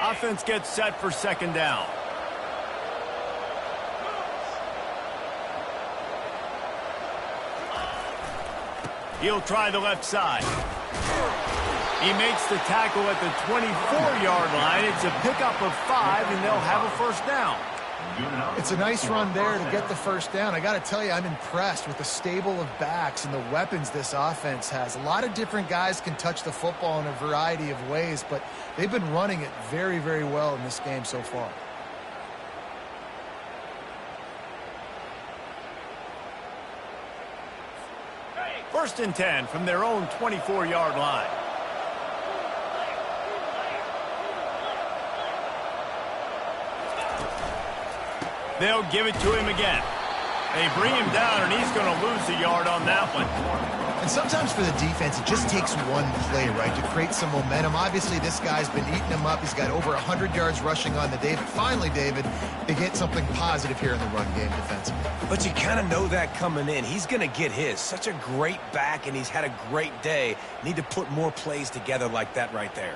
Offense gets set for 2nd down. He'll try the left side. He makes the tackle at the 24-yard line. It's a pickup of 5, and they'll have a first down. It's a nice run there to get the first down. I got to tell you, I'm impressed with the stable of backs and the weapons this offense has. A lot of different guys can touch the football in a variety of ways, but they've been running it very, very well in this game so far. First and 10 from their own 24-yard line. They'll give it to him again. They bring him down, and he's going to lose a yard on that one. And sometimes for the defense, it just takes one play, right, to create some momentum. Obviously, this guy's been eating him up. He's got over 100 yards rushing on the day. But finally, David, they get something positive here in the run game defensively. But you kind of know that coming in. He's going to get his. Such a great back, and he's had a great day. Need to put more plays together like that right there.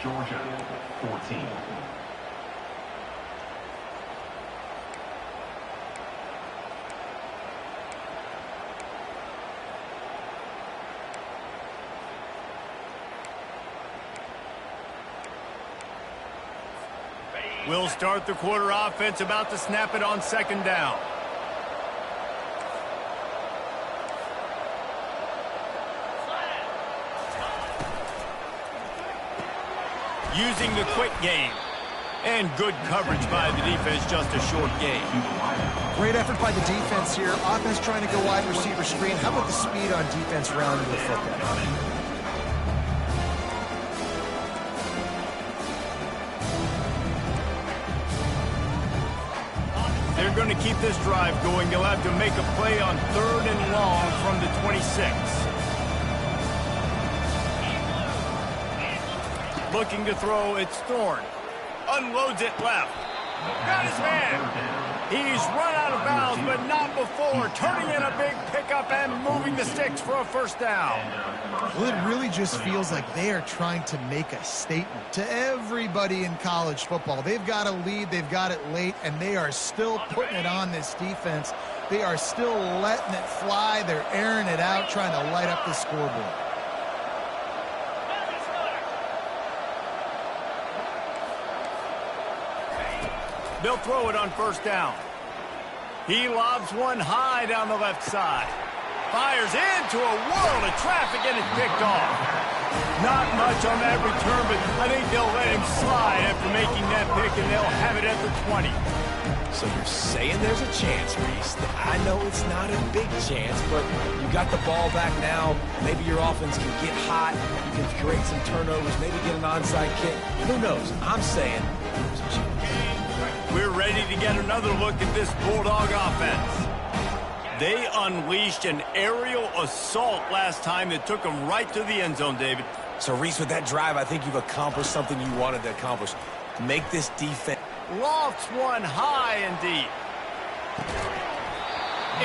Georgia 14. We'll start the quarter offense, about to snap it on 2nd down. Using the quick game. And good coverage by the defense, just a short game. Great effort by the defense here. Offense trying to go wide receiver screen. How about the speed on defense rounding the football? They're going to keep this drive going. They'll have to make a play on 3rd and long from the 26. Looking to throw, it's Thorne. Unloads it left. Got his man. He's run out of bounds, but not before. Turning in a big pickup and moving the sticks for a first down. Well, it really just feels like they are trying to make a statement to everybody in college football. They've got a lead, they've got it late, and they are still putting it on this defense. They are still letting it fly. They're airing it out, trying to light up the scoreboard. They'll throw it on first down. He lobs one high down the left side. Fires into a world of traffic, and it's picked off. Not much on that return, but I think they'll let him slide after making that pick, and they'll have it at the 20. So you're saying there's a chance, Reese. I know it's not a big chance, but you got the ball back now. Maybe your offense can get hot. You can create some turnovers, maybe get an onside kick. Who knows? I'm saying there's a chance. We're ready to get another look at this Bulldog offense. They unleashed an aerial assault last time that took them right to the end zone, David. So, Reese, with that drive, I think you've accomplished something you wanted to accomplish. Make this defense. Lofts one high and deep.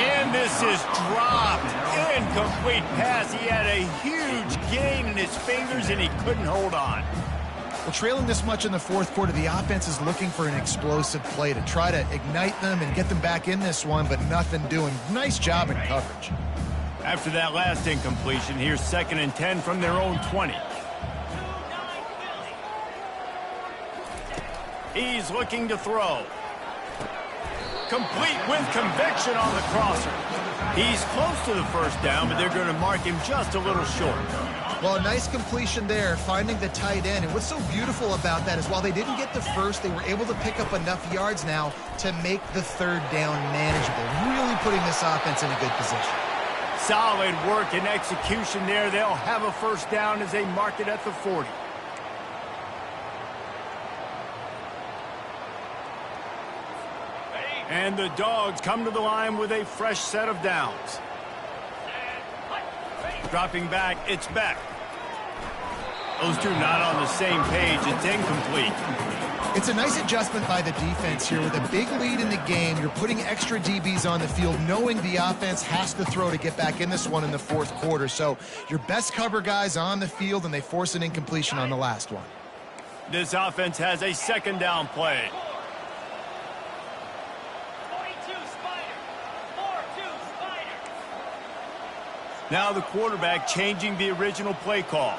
And this is dropped. Incomplete pass. He had a huge gain in his fingers, and he couldn't hold on. Well, trailing this much in the fourth quarter, the offense is looking for an explosive play to try to ignite them and get them back in this one, but nothing doing. Nice job in coverage. After that last incompletion, here's 2nd and 10 from their own 20. He's looking to throw. Complete with conviction on the crosser. He's close to the first down, but they're going to mark him just a little short. Well, a nice completion there, finding the tight end. And what's so beautiful about that is while they didn't get the first, they were able to pick up enough yards now to make the 3rd down manageable, really putting this offense in a good position. Solid work and execution there. They'll have a first down as they mark it at the 40. And the Dogs come to the line with a fresh set of downs. Dropping back, it's Beck. Those two not on the same page. It's incomplete. It's a nice adjustment by the defense here. With a big lead in the game, you're putting extra DBs on the field, knowing the offense has to throw to get back in this one in the fourth quarter. So your best cover guys on the field, and they force an incompletion on the last one. This offense has a second down play. Now the quarterback changing the original play call.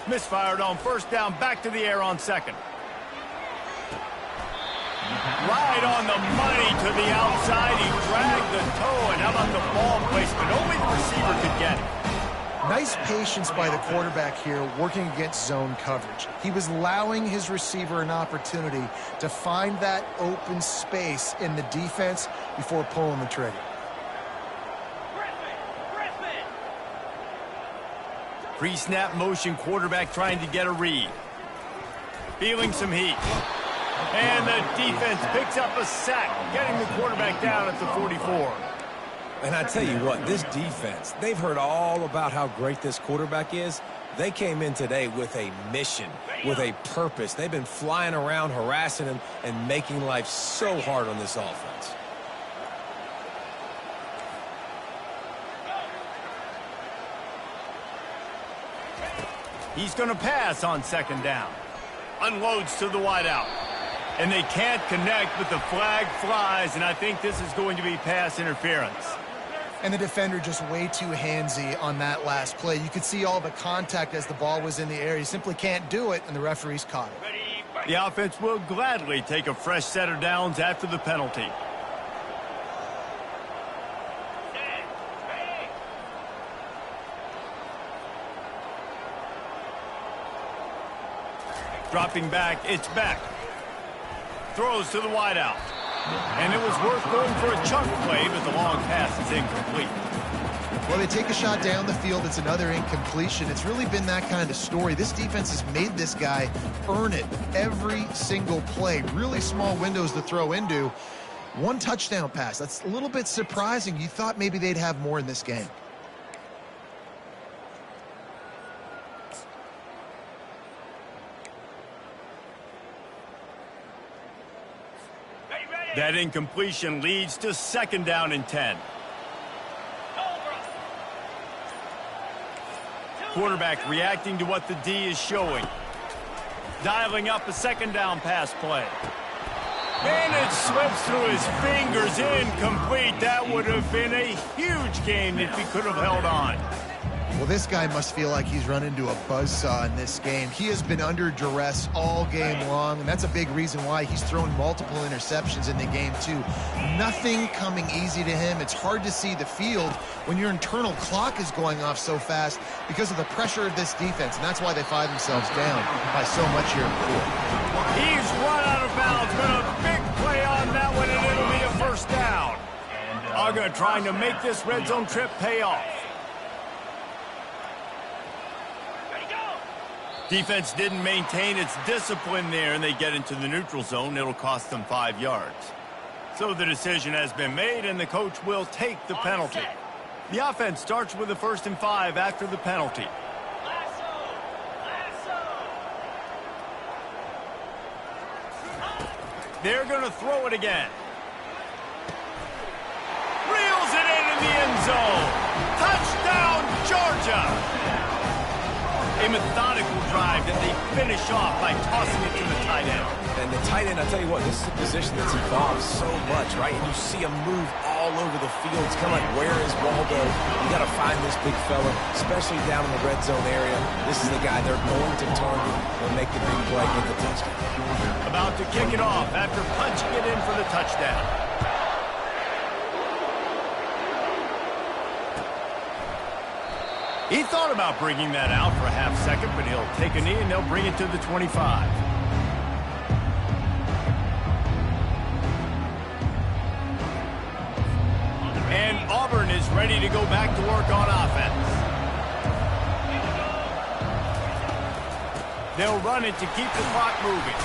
Misfired on first down, back to the air on second. Right on the money to the outside. He dragged the toe, and how about the ball placement? Only the receiver could get it. Nice patience by the quarterback here, working against zone coverage. He was allowing his receiver an opportunity to find that open space in the defense before pulling the trigger. Pre-snap motion, quarterback trying to get a read. Feeling some heat. And the defense picks up a sack, getting the quarterback down at the 44. And I tell you what, this defense, they've heard all about how great this quarterback is. They came in today with a mission, with a purpose. They've been flying around, harassing him, and making life so hard on this offense. He's going to pass on second down. Unloads to the wideout. And they can't connect, but the flag flies, and I think this is going to be pass interference. And the defender just way too handsy on that last play. You could see all the contact as the ball was in the air. He simply can't do it, and the referees caught it. The offense will gladly take a fresh set of downs after the penalty. Dropping back, it's Beck. Throws to the wideout. And it was worth going for a chunk play, but the long pass is incomplete. Well, they take a shot down the field. It's another incompletion. It's really been that kind of story. This defense has made this guy earn it every single play. Really small windows to throw into. One touchdown pass. That's a little bit surprising. You thought maybe they'd have more in this game. That incompletion leads to second down and 10. Quarterback reacting to what the D is showing. Dialing up a second down pass play. And it slips through his fingers, incomplete. That would have been a huge game if he could have held on. Well, this guy must feel like he's run into a buzzsaw in this game. He has been under duress all game long, and that's a big reason why he's thrown multiple interceptions in the game, too. Nothing coming easy to him. It's hard to see the field when your internal clock is going off so fast because of the pressure of this defense, and that's why they find themselves down by so much here in the fourth. He's run out of bounds, but a big play on that one, and it'll be a first down. UGA trying to make this red zone trip pay off. Defense didn't maintain its discipline there, and they get into the neutral zone. It'll cost them 5 yards. So the decision has been made, and the coach will take the penalty. The offense starts with a 1st and 5 after the penalty. They're going to throw it again. Reels it in the end zone. Touchdown, Georgia! A methodical drive that they finish off by tossing it to the tight end. And the tight end, I'll tell you what, this is a position that's evolved so much, right? And you see him move all over the field. It's kind of like, where is Waldo? You got to find this big fella, especially down in the red zone area. This is the guy they're going to target and make the big play, get the touchdown. About to kick it off after punching it in for the touchdown. He thought about bringing that out for a half second, but he'll take a knee and they'll bring it to the 25. And Auburn is ready to go back to work on offense. They'll run it to keep the clock moving.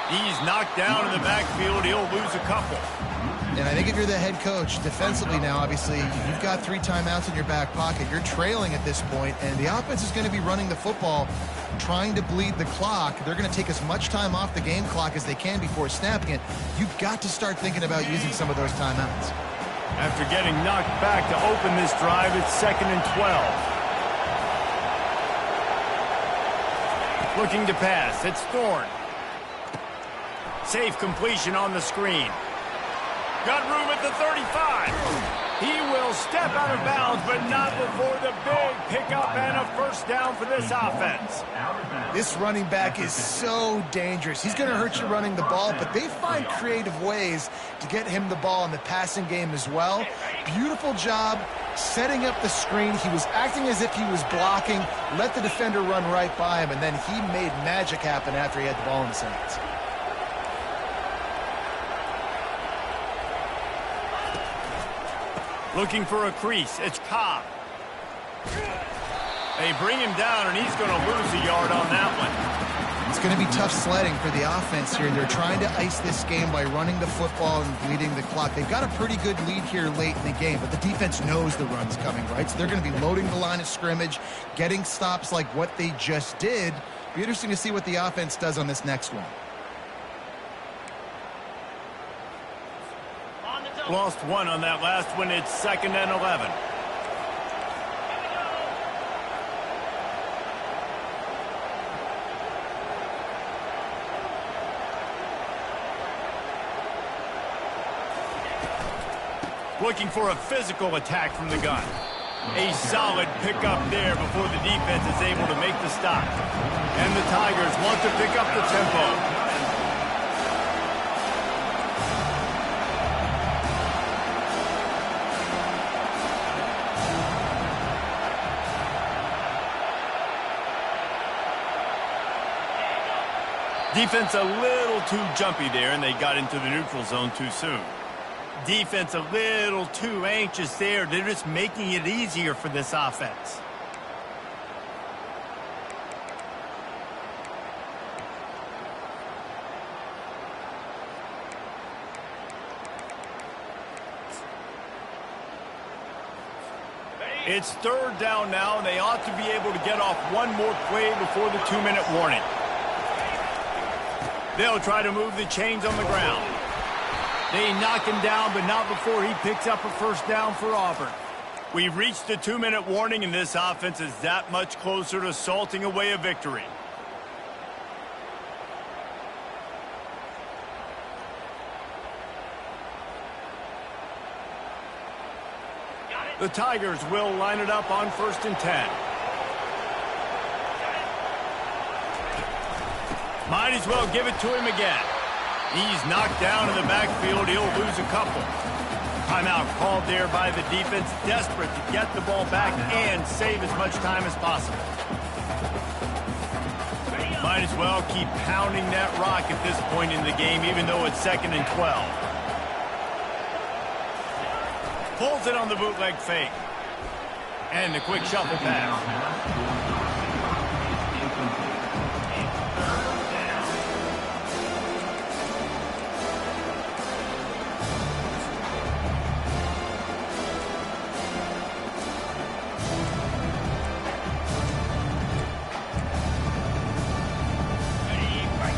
He's knocked down in the backfield. He'll lose a couple. And I think if you're the head coach, defensively now, obviously, you've got 3 timeouts in your back pocket. You're trailing at this point, and the offense is going to be running the football, trying to bleed the clock. They're going to take as much time off the game clock as they can before snapping it. You've got to start thinking about using some of those timeouts. After getting knocked back to open this drive, it's 2nd and 12. Looking to pass. It's Thorne. Safe completion on the screen. Got room at the 35. He will step out of bounds, but not before the big pickup and a first down for this offense. This running back is so dangerous. He's going to hurt you running the ball, but they find creative ways to get him the ball in the passing game as well. Beautiful job setting up the screen. He was acting as if he was blocking, let the defender run right by him, and then he made magic happen after he had the ball in his hands. Looking for a crease. It's Cobb. They bring him down, and he's going to lose a yard on that one. It's going to be tough sledding for the offense here. They're trying to ice this game by running the football and bleeding the clock. They've got a pretty good lead here late in the game, but the defense knows the run's coming, right? So they're going to be loading the line of scrimmage, getting stops like what they just did. It'll be interesting to see what the offense does on this next one. Lost one on that last one. It's 2nd and 11. Looking for a physical attack from the gun. A solid pickup there before the defense is able to make the stop. And the Tigers want to pick up the tempo. Defense a little too jumpy there, and they got into the neutral zone too soon. Defense a little too anxious there. They're just making it easier for this offense. It's 3rd down now, and they ought to be able to get off one more play before the 2-minute warning. They'll try to move the chains on the ground. They knock him down, but not before he picks up a first down for Auburn. We've reached the 2-minute warning, and this offense is that much closer to salting away a victory. The Tigers will line it up on 1st and 10. Might as well give it to him again. He's knocked down in the backfield. He'll lose a couple. Timeout called there by the defense, desperate to get the ball back and save as much time as possible. Might as well keep pounding that rock at this point in the game, even though it's 2nd and 12. Pulls it on the bootleg fake. And the quick shuffle pass.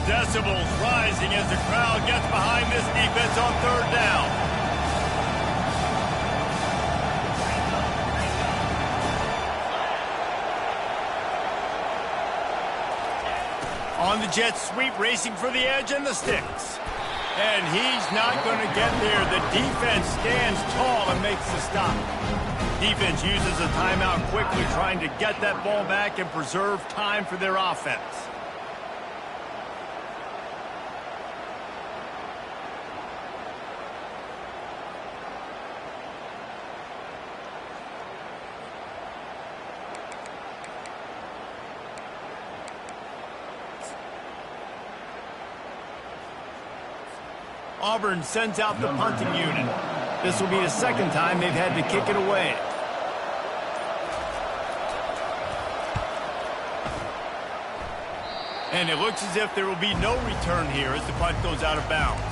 Decibels rising as the crowd gets behind this defense on 3rd down. On the jet sweep, racing for the edge and the sticks. And he's not going to get there. The defense stands tall and makes the stop. Defense uses a timeout quickly, trying to get that ball back and preserve time for their offense. Auburn sends out the punting unit. This will be the second time they've had to kick it away. And it looks as if there will be no return here as the punt goes out of bounds.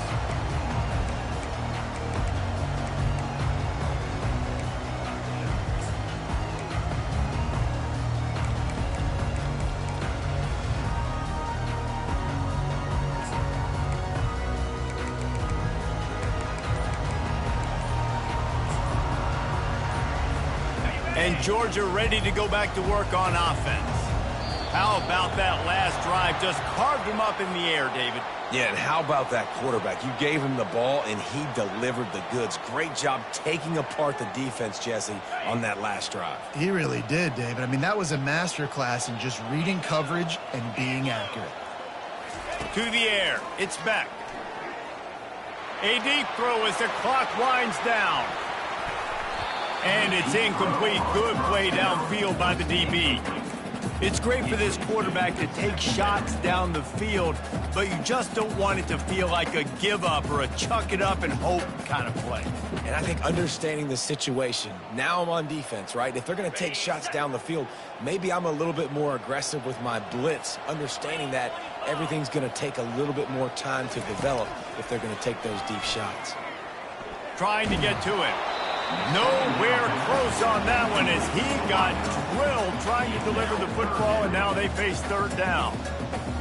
And Georgia ready to go back to work on offense. How about that last drive? Just carved him up in the air, David. Yeah, and how about that quarterback? You gave him the ball, and he delivered the goods. Great job taking apart the defense, Jesse, on that last drive. He really did, David. I mean, that was a masterclass in just reading coverage and being accurate. To the air. It's back. A deep throw as the clock winds down. And it's incomplete. Good play downfield by the DB. It's great for this quarterback to take shots down the field, but you just don't want it to feel like a give-up or a chuck-it-up-and-hope kind of play. And I think understanding the situation, now I'm on defense, right? If they're going to take shots down the field, maybe I'm a little bit more aggressive with my blitz, understanding that everything's going to take a little bit more time to develop if they're going to take those deep shots. Trying to get to it. Nowhere close on that one as he got drilled trying to deliver the football, and now they face third down.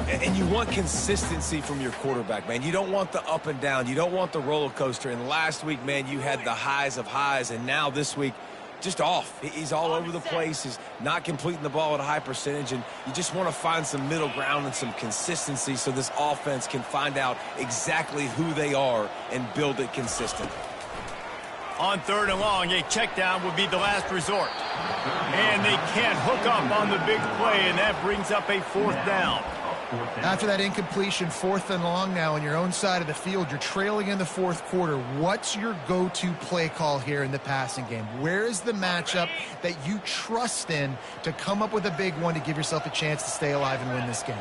And you want consistency from your quarterback, man. You don't want the up and down. You don't want the roller coaster. And last week, man, you had the highs of highs, and now this week, just off. He's all over the place. He's not completing the ball at a high percentage, and you just want to find some middle ground and some consistency so this offense can find out exactly who they are and build it consistently. On third and long, a check down would be the last resort. And they can't hook up on the big play, and that brings up a fourth down. After that incompletion, 4th and long now on your own side of the field, you're trailing in the fourth quarter. What's your go-to play call here in the passing game? Where is the matchup that you trust in to come up with a big one to give yourself a chance to stay alive and win this game?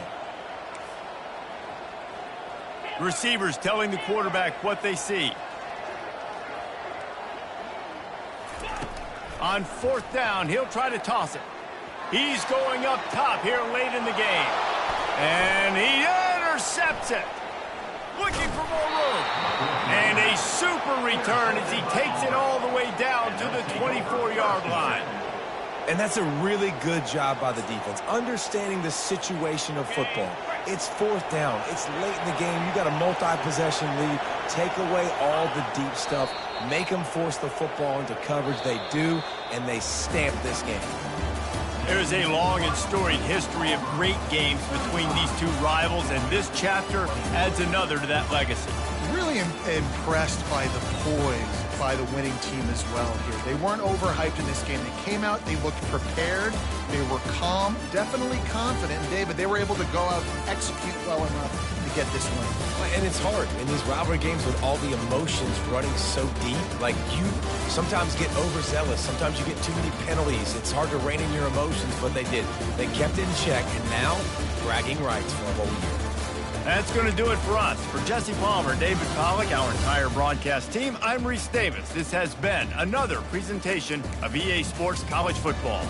Receivers telling the quarterback what they see. On 4th down, he'll try to toss it. He's going up top here late in the game. And he intercepts it. Looking for more room. And a super return as he takes it all the way down to the 24-yard line. And that's a really good job by the defense, understanding the situation of football. It's 4th down. It's late in the game. You got a multi-possession lead. Take away all the deep stuff. Make them force the football into coverage. They do, and they stamp this game. There's a long and storied history of great games between these two rivals, and this chapter adds another to that legacy. Really impressed by the poise by the winning team as well here. They weren't overhyped in this game. They came out, they looked prepared, they were calm, definitely confident. And David, they were able to go out and execute well enough to get this win. And it's hard in these rivalry games with all the emotions running so deep. Like, you sometimes get overzealous. Sometimes you get too many penalties. It's hard to rein in your emotions, but they did. They kept it in check, and now bragging rights for a whole year. That's going to do it for us. For Jesse Palmer, David Pollack, our entire broadcast team, I'm Reese Davis. This has been another presentation of EA Sports College Football.